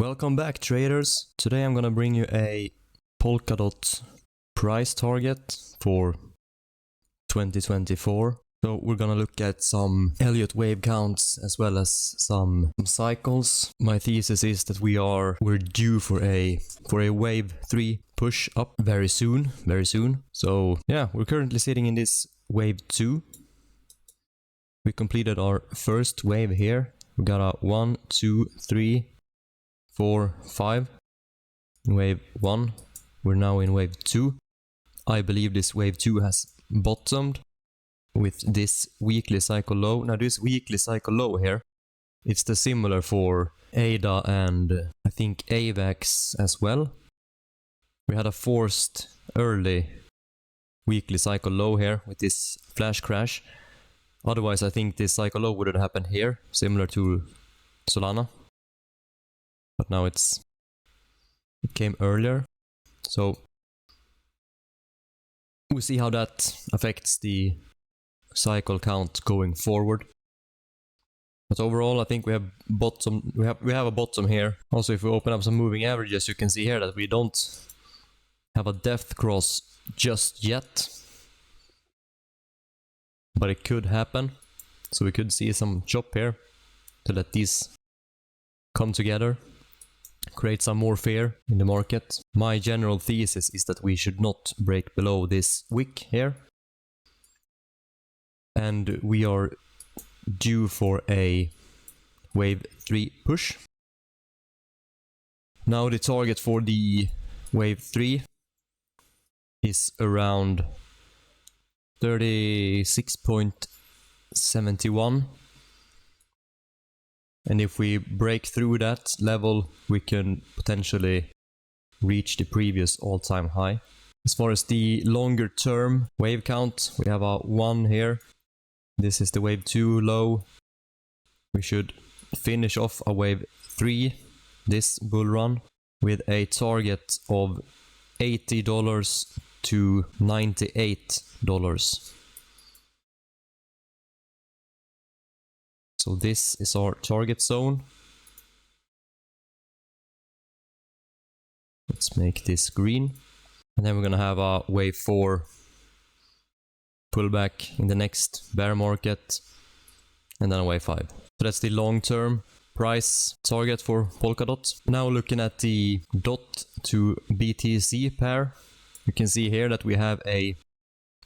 Welcome back, traders. Today I'm gonna bring you a Polkadot price target for 2024. So we're gonna look at some Elliot Wave counts as well as some cycles. My thesis is that we're due for a wave 3 push up very soon. So yeah, we're currently sitting in this wave 2. We completed our first wave here. We got a 1, 2, 3, 4, 5. Wave 1. We're now in wave 2. I believe this wave 2 has bottomed with this weekly cycle low. Now this weekly cycle low here, it's the similar for ADA and I think AVAX as well. We had a forced early weekly cycle low here with this flash crash. Otherwise I think this cycle low wouldn't happen here, similar to Solana. But now it came earlier. So we see how that affects the cycle count going forward. But overall I think we have bottom we have a bottom here. Also if we open up some moving averages, you can see here that we don't have a death cross just yet. But it could happen. So we could see some chop here to let these come together, create some more fear in the market. My general thesis is that we should not break below this wick here. And we are due for a wave 3 push. Now the target for the wave 3 is around 36.71. And if we break through that level, we can potentially reach the previous all-time high. As far as the longer term wave count, we have a 1 here. This is the wave 2 low. We should finish off a wave 3, this bull run, with a target of $80 to $98. So this is our target zone. Let's make this green. And then we're gonna have a wave 4 pullback in the next bear market. And then a wave 5. So that's the long-term price target for Polkadot. Now looking at the DOT to BTC pair, you can see here that we have a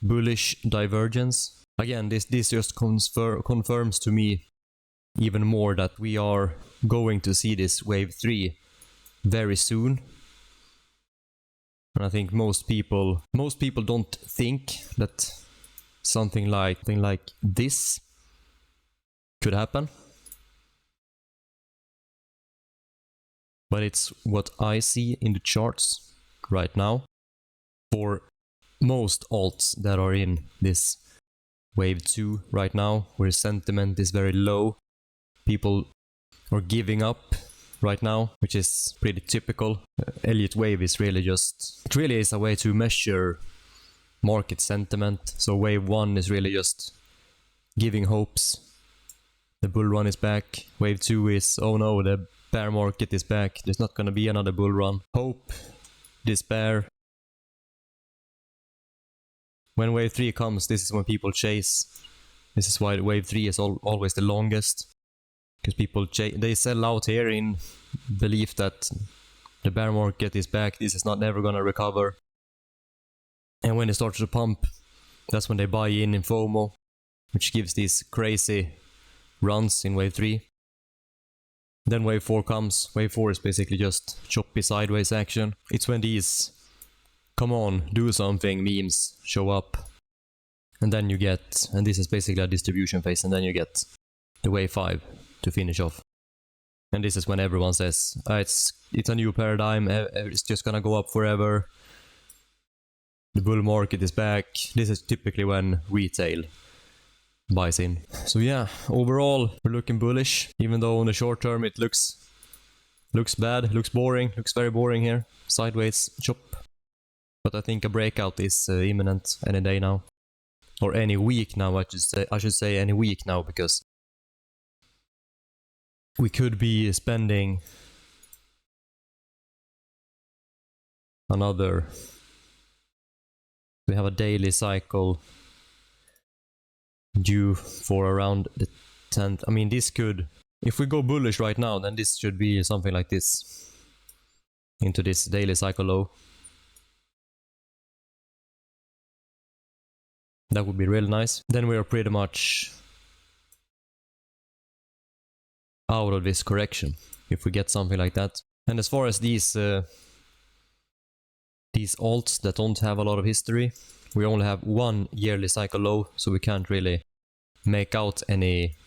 bullish divergence. Again, this just confirms to me even more that we are going to see this wave 3 very soon. And I think most people don't think that something like this could happen. But it's what I see in the charts right now for most alts that are in this wave 2 right now, where sentiment is very low. People are giving up right now, which is pretty typical. Elliot Wave is really it really is a way to measure market sentiment. So wave 1 is really just giving hopes. The bull run is back. Wave 2 is, oh no, the bear market is back. There's not gonna be another bull run. Hope, despair. When wave 3 comes, this is when people chase. This is why wave 3 is always the longest. Because people they sell out here in belief that the bear market is back, this is not never gonna recover. And when it starts to pump, that's when they buy in FOMO, which gives these crazy runs in wave 3. Then wave 4 comes. Wave 4 is basically just choppy sideways action. It's when these come on, do something memes show up. And then you get, and this is basically a distribution phase, and then you get the wave 5 to finish off. And this is when everyone says, it's a new paradigm, it's just gonna go up forever. The bull market is back. This is typically when retail buys in. So yeah, overall we're looking bullish, even though on the short term it looks bad, looks boring, looks very boring here. Sideways chop. But I think a breakout is imminent any day now. Or any week now, I should say any week now, because we could be spending another. We have a daily cycle due for around the 10th. I mean, this could, if we go bullish right now, then this should be something like this into this daily cycle low. That would be really nice. Then we are pretty much out of this correction if we get something like that. And as far as these alts that don't have a lot of history, we only have one yearly cycle low, so we can't really make out any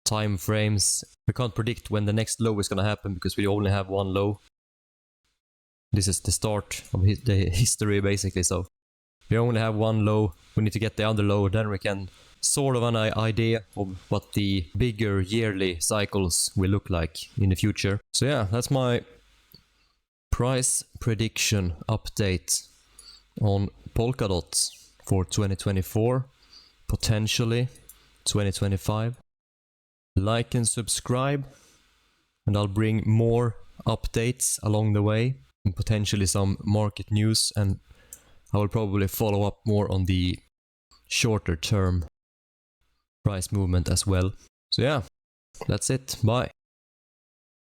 time frames. We can't predict when the next low is gonna happen because we only have one low. This is the start of the history basically, so we only have one low. We need to get the other low, then we can sort of an idea of what the bigger yearly cycles will look like in the future. So yeah, that's my price prediction update on Polkadot for 2024, potentially 2025. Like and subscribe, and I'll bring more updates along the way, and potentially some market news, and I will probably follow up more on the shorter term price movement as well. So yeah, that's it. Bye.